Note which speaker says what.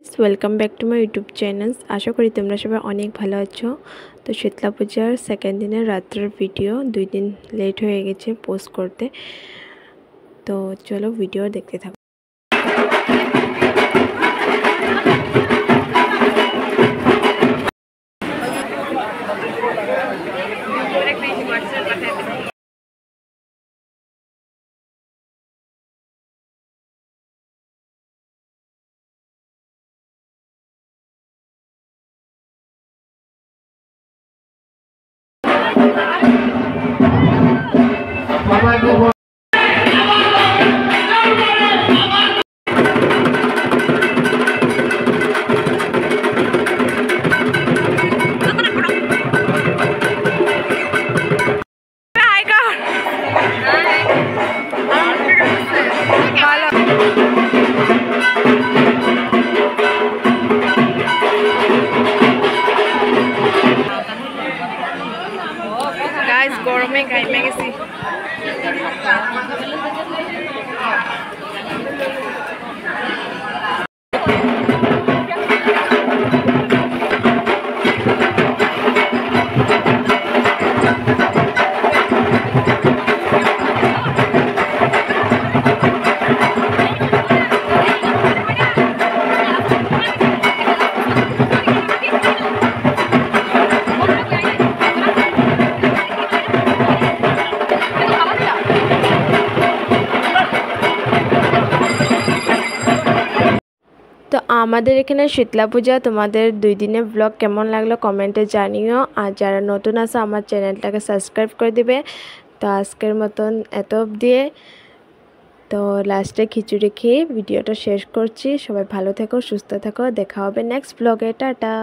Speaker 1: Welcome back to my YouTube channel. আশা করি তোমরা সবাই অনেক ভালো আছো। তো শীতলা পূজার সেকেন্ড দিনের রাত্রের ভিডিও 2 দিন লেট হয়ে গেছে পোস্ট করতে। তো চলো ভিডিও দেখতে থাকো। গাইস গরমে ঘাইমে গেছি। তো আমাদের এখানে শীতলা পূজা তোমাদের 2 দিনের ব্লগ কেমন লাগলো কমেন্টে জানিও। আর যারা নতুন আছে আমার চ্যানেলটাকে সাবস্ক্রাইব করে দিবে। তো আজকের মতন এত অবধি। তো লাস্টে খিচুড়ি খেয়ে ভিডিওটা শেষ করছি। সবাই ভালো থেকো, সুস্থ থেকো, দেখা হবে নেক্সট ব্লগে। টাটা।